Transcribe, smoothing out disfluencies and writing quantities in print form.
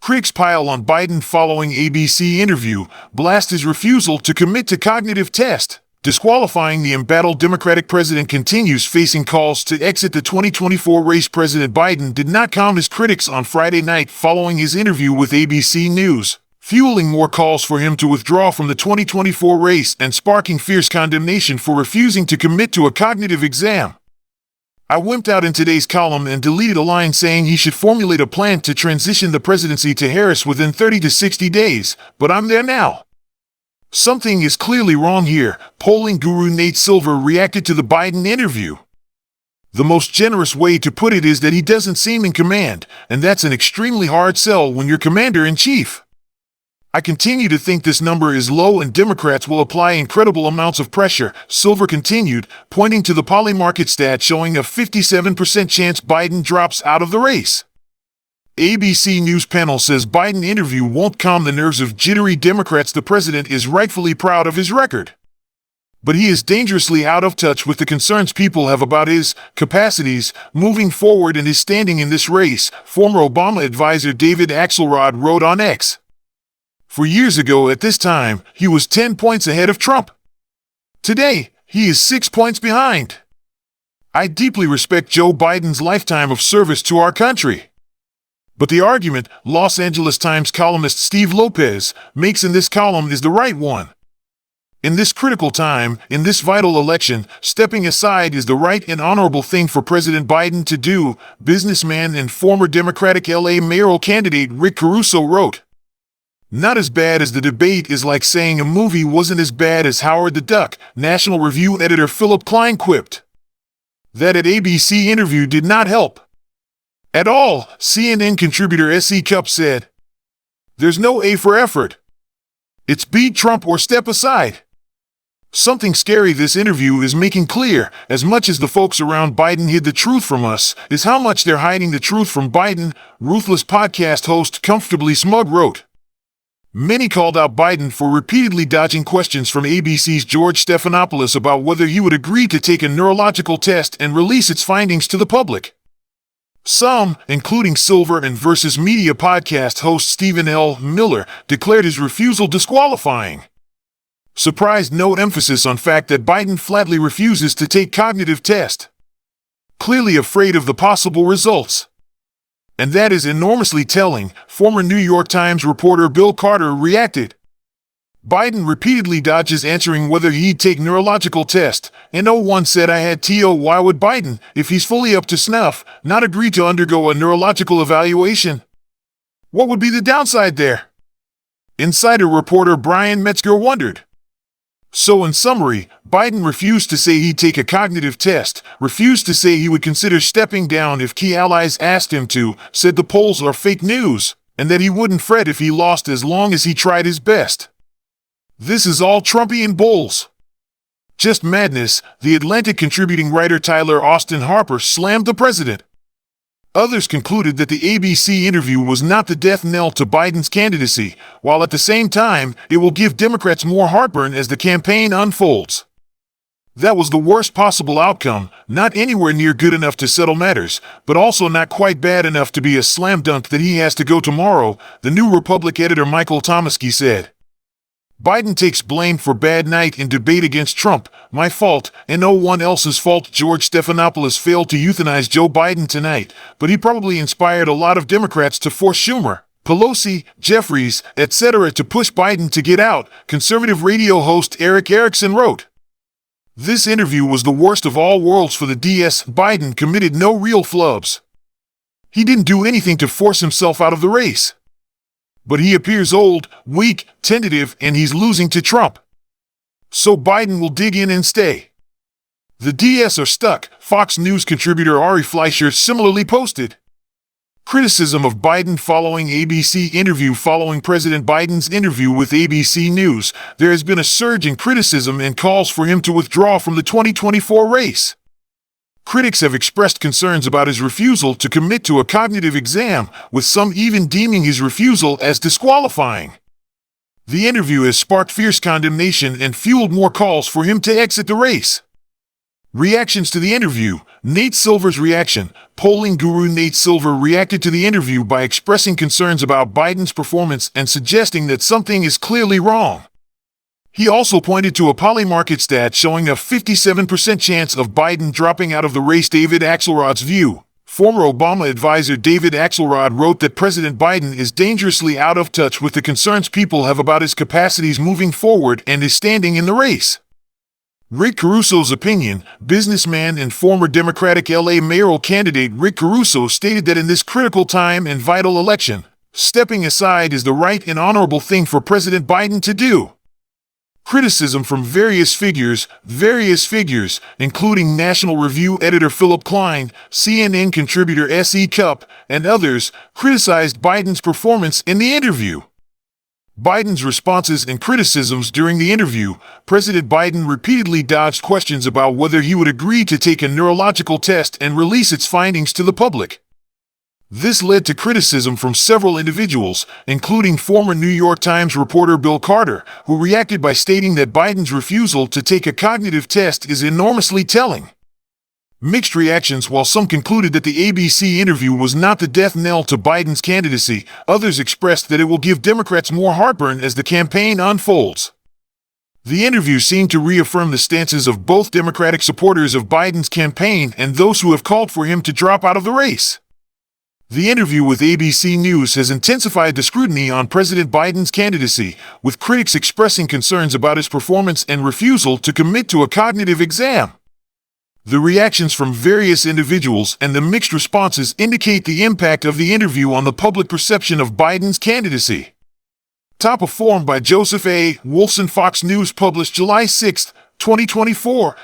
Critics pile on Biden following ABC interview, blast his refusal to commit to cognitive test. Disqualifying the embattled Democratic president continues facing calls to exit the 2024 race. President Biden did not calm his critics on Friday night following his interview with ABC News, fueling more calls for him to withdraw from the 2024 race and sparking fierce condemnation for refusing to commit to a cognitive exam. I wimped out in today's column and deleted a line saying he should formulate a plan to transition the presidency to Harris within 30 to 60 days, but I'm there now. Something is clearly wrong here, polling guru Nate Silver reacted to the Biden interview. The most generous way to put it is that he doesn't seem in command, and that's an extremely hard sell when you're commander-in-chief. I continue to think this number is low and Democrats will apply incredible amounts of pressure, Silver continued, pointing to the Polymarket stat showing a 57% chance Biden drops out of the race. ABC News panel says Biden interview won't calm the nerves of jittery Democrats. The president is rightfully proud of his record, but he is dangerously out of touch with the concerns people have about his capacities moving forward and his standing in this race, former Obama advisor David Axelrod wrote on X. For years ago at this time, he was 10 points ahead of Trump. Today, he is 6 points behind. I deeply respect Joe Biden's lifetime of service to our country. But the argument Los Angeles Times columnist Steve Lopez makes in this column is the right one. In this critical time, in this vital election, stepping aside is the right and honorable thing for President Biden to do, businessman and former Democratic LA mayoral candidate Rick Caruso wrote. Not as bad as the debate is like saying a movie wasn't as bad as Howard the Duck, National Review editor Philip Klein quipped. That at ABC interview did not help at all, CNN contributor S.E. Cupp said. There's no A for effort. It's beat Trump or step aside. Something scary this interview is making clear, as much as the folks around Biden hid the truth from us, is how much they're hiding the truth from Biden, ruthless podcast host Comfortably Smug wrote. Many called out Biden for repeatedly dodging questions from ABC's George Stephanopoulos about whether he would agree to take a neurological test and release its findings to the public. Some, including Silver and Versus Media podcast host Stephen L. Miller, declared his refusal disqualifying. Surprised note emphasis on fact that Biden flatly refuses to take cognitive test. Clearly afraid of the possible results. And that is enormously telling, former New York Times reporter Bill Carter reacted. Biden repeatedly dodges answering whether he'd take neurological test, and no one said I had to. Why would Biden, if he's fully up to snuff, not agree to undergo a neurological evaluation? What would be the downside there? Insider reporter Brian Metzger wondered. So in summary, Biden refused to say he'd take a cognitive test, refused to say he would consider stepping down if key allies asked him to, said the polls are fake news, and that he wouldn't fret if he lost as long as he tried his best. This is all Trumpian bulls. Just madness, The Atlantic contributing writer Tyler Austin Harper slammed the president. Others concluded that the ABC interview was not the death knell to Biden's candidacy, while at the same time, it will give Democrats more heartburn as the campaign unfolds. That was the worst possible outcome, not anywhere near good enough to settle matters, but also not quite bad enough to be a slam dunk that he has to go tomorrow, the New Republic editor Michael Tomasky said. Biden takes blame for bad night in debate against Trump, my fault, and no one else's fault. George Stephanopoulos failed to euthanize Joe Biden tonight, but he probably inspired a lot of Democrats to force Schumer, Pelosi, Jeffries, etc. to push Biden to get out, conservative radio host Eric Erickson wrote. This interview was the worst of all worlds for the DS. Biden committed no real flubs. He didn't do anything to force himself out of the race. But he appears old, weak, tentative, and he's losing to Trump. So Biden will dig in and stay. The DS are stuck, Fox News contributor Ari Fleischer similarly posted. Criticism of Biden following ABC interview. Following President Biden's interview with ABC News, there has been a surge in criticism and calls for him to withdraw from the 2024 race. Critics have expressed concerns about his refusal to commit to a cognitive exam, with some even deeming his refusal as disqualifying. The interview has sparked fierce condemnation and fueled more calls for him to exit the race. Reactions to the interview. Nate Silver's reaction. Polling guru Nate Silver reacted to the interview by expressing concerns about Biden's performance and suggesting that something is clearly wrong. He also pointed to a Polymarket stat showing a 57% chance of Biden dropping out of the race. David Axelrod's view. Former Obama advisor David Axelrod wrote that President Biden is dangerously out of touch with the concerns people have about his capacities moving forward and his standing in the race. Rick Caruso's opinion. Businessman and former Democratic LA mayoral candidate Rick Caruso stated that in this critical time and vital election, stepping aside is the right and honorable thing for President Biden to do. Criticism from various figures, including National Review editor Philip Klein, CNN contributor S.E. Cupp, and others, criticized Biden's performance in the interview. Biden's responses and criticisms during the interview. President Biden repeatedly dodged questions about whether he would agree to take a neurological test and release its findings to the public. This led to criticism from several individuals, including former New York Times reporter Bill Carter, who reacted by stating that Biden's refusal to take a cognitive test is enormously telling. Mixed reactions. While some concluded that the ABC interview was not the death knell to Biden's candidacy, others expressed that it will give Democrats more heartburn as the campaign unfolds. The interview seemed to reaffirm the stances of both Democratic supporters of Biden's campaign and those who have called for him to drop out of the race. The interview with ABC News has intensified the scrutiny on President Biden's candidacy, with critics expressing concerns about his performance and refusal to commit to a cognitive exam. The reactions from various individuals and the mixed responses indicate the impact of the interview on the public perception of Biden's candidacy. Top of form by Joseph A. Wolfson. Fox News published July 6, 2024.